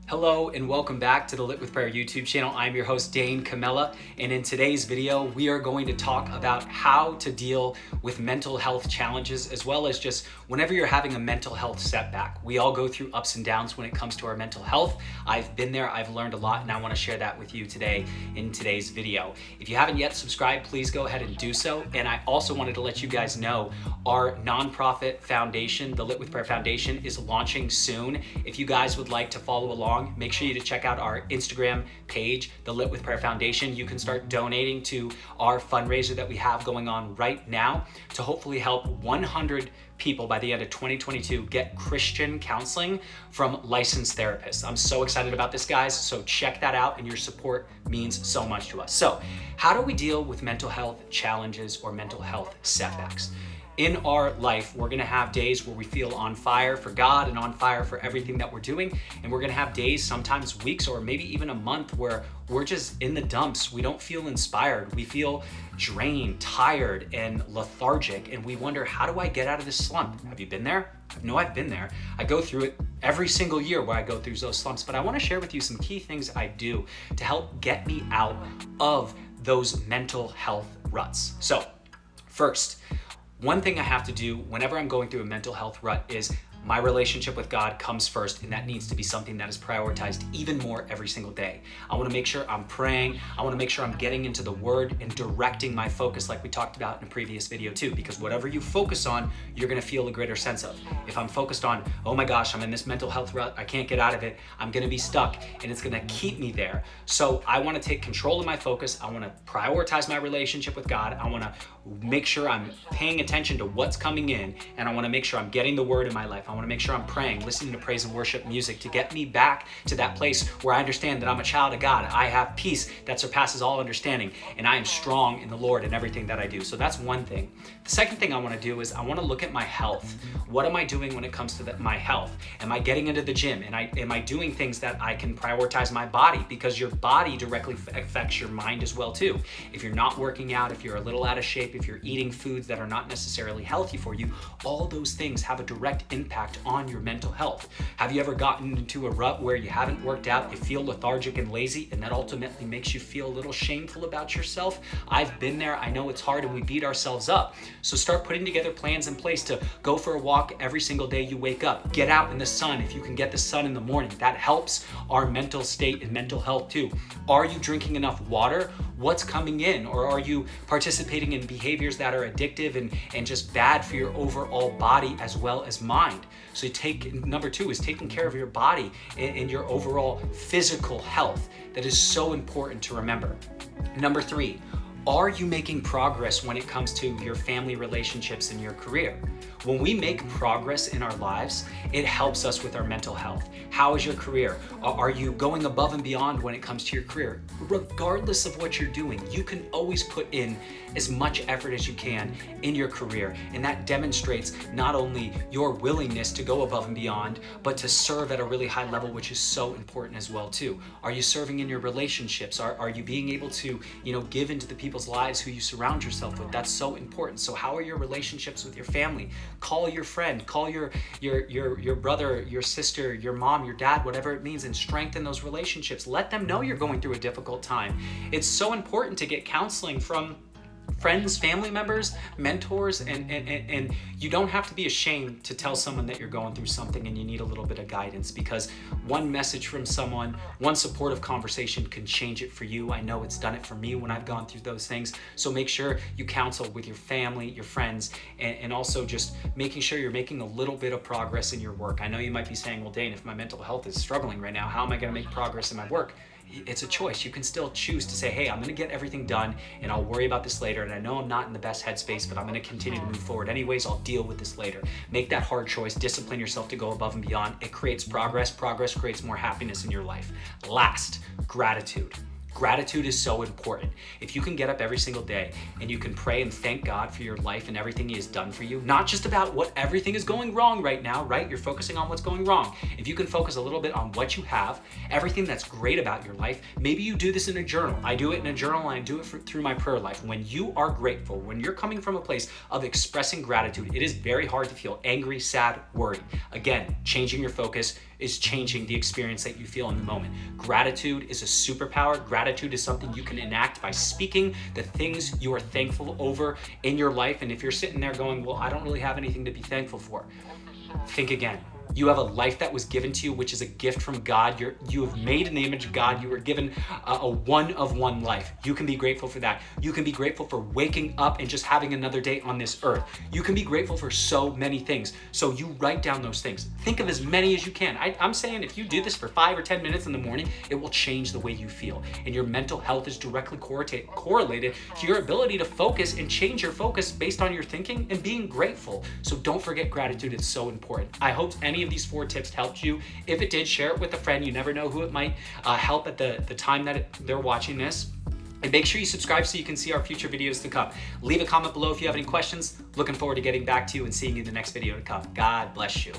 Hello and welcome back to the Lit with Prayer YouTube channel. I'm your host, Dane Camella, and in today's video, we are going to talk about how to deal with mental health challenges, as well as just whenever you're having a mental health setback. We all go through ups and downs when it comes to our mental health. I've been there, I've learned a lot, and I want to share that with you today in today's video. If you haven't yet subscribed, please go ahead and do so. And I also wanted to let you guys know our nonprofit foundation, the Lit with Prayer Foundation, is launching soon. If you guys would like to follow along, make sure you to check out our Instagram page, the Lit with Prayer Foundation. You can start donating to our fundraiser that we have going on right now to hopefully help 100 people by the end of 2022 get Christian counseling from licensed therapists. I'm so excited about this, guys. So check that out, and your support means so much to us. So how do we deal with mental health challenges or mental health setbacks? In our life, we're gonna have days where we feel on fire for God and on fire for everything that we're doing. And we're gonna have days, sometimes weeks, or maybe even a month where we're just in the dumps. We don't feel inspired. We feel drained, tired, and lethargic. And we wonder, how do I get out of this slump? Have you been there? No, I've been there. I go through it every single year where I go through those slumps. But I wanna share with you some key things I do to help get me out of those mental health ruts. So first, one thing I have to do whenever I'm going through a mental health rut is my relationship with God comes first, and that needs to be something that is prioritized even more every single day. I want to make sure I'm praying. I want to make sure I'm getting into the Word and directing my focus like we talked about in a previous video too, because whatever you focus on, you're going to feel a greater sense of. If I'm focused on, oh my gosh, I'm in this mental health rut, I can't get out of it, I'm going to be stuck, and it's going to keep me there. So I want to take control of my focus. I want to prioritize my relationship with God. I want to make sure I'm paying attention to what's coming in, and I want to make sure I'm getting the Word in my life. I want to make sure I'm praying, listening to praise and worship music to get me back to that place where I understand that I'm a child of God. I have peace that surpasses all understanding, and I am strong in the Lord in everything that I do. So that's one thing. The second thing I want to do is I want to look at my health. What am I doing when it comes to my health? Am I getting into the gym? And am I doing things that I can prioritize my body? Because your body directly affects your mind as well too. If you're not working out, if you're a little out of shape, if you're eating foods that are not necessarily healthy for you, all those things have a direct impact on your mental health. Have you ever gotten into a rut where you haven't worked out, you feel lethargic and lazy, and that ultimately makes you feel a little shameful about yourself? I've been there. I know it's hard, and we beat ourselves up. So start putting together plans in place to go for a walk every single day you wake up. Get out in the sun if you can get the sun in the morning. That helps our mental state and mental health too. Are you drinking enough water? What's coming in? Or are you participating in behaviors that are addictive and just bad for your overall body as well as mind? So number two is taking care of your body and your overall physical health. That is so important to remember. Number three, are you making progress when it comes to your family relationships and your career? When we make progress in our lives, it helps us with our mental health. How is your career? Are you going above and beyond when it comes to your career? Regardless of what you're doing, you can always put in as much effort as you can in your career. And that demonstrates not only your willingness to go above and beyond, but to serve at a really high level, which is so important as well too. Are you serving in your relationships? Are you being able to, give into the people's lives who you surround yourself with? That's so important. So how are your relationships with your family? Call your friend, call your brother, your sister, your mom, your dad, whatever it means, and strengthen those relationships. Let them know you're going through a difficult time. It's so important to get counseling from friends, family members, mentors, and you don't have to be ashamed to tell someone that you're going through something and you need a little bit of guidance, because one message from someone, one supportive conversation can change it for you. I know it's done it for me when I've gone through those things. So make sure you counsel with your family, your friends, and also just making sure you're making a little bit of progress in your work. I know you might be saying, well, Dane, if my mental health is struggling right now, how am I going to make progress in my work? It's a choice. You can still choose to say, hey, I'm going to get everything done and I'll worry about this later. And I know I'm not in the best headspace, but I'm going to continue to move forward anyways. I'll deal with this later. Make that hard choice. Discipline yourself to go above and beyond. It creates progress. Progress creates more happiness in your life. Last, gratitude. Gratitude is so important. If you can get up every single day and you can pray and thank God for your life and everything He has done for you, not just about what everything is going wrong right now, right? You're focusing on what's going wrong. If you can focus a little bit on what you have, everything that's great about your life, maybe you do this in a journal. I do it in a journal, and I do it through my prayer life. When you are grateful, when you're coming from a place of expressing gratitude, it is very hard to feel angry, sad, worried. Again, changing your focus, is changing the experience that you feel in the moment. Gratitude is a superpower. Gratitude is something you can enact by speaking the things you are thankful over in your life. And if you're sitting there going, well, I don't really have anything to be thankful for, think again. You have a life that was given to you, which is a gift from God. You have made in the image of God. You were given a one-of-one life. You can be grateful for that. You can be grateful for waking up and just having another day on this earth. You can be grateful for so many things. So you write down those things. Think of as many as you can. I'm saying if you do this for 5 or 10 minutes in the morning, it will change the way you feel. And your mental health is directly correlated to your ability to focus and change your focus based on your thinking and being grateful. So don't forget gratitude. It's so important. I hope any of these 4 tips helped you. If it did, share it with a friend. You never know who it might help at the time that they're watching this. And make sure you subscribe so you can see our future videos to come. Leave a comment below if you have any questions. Looking forward to getting back to you and seeing you in the next video to come. God bless you.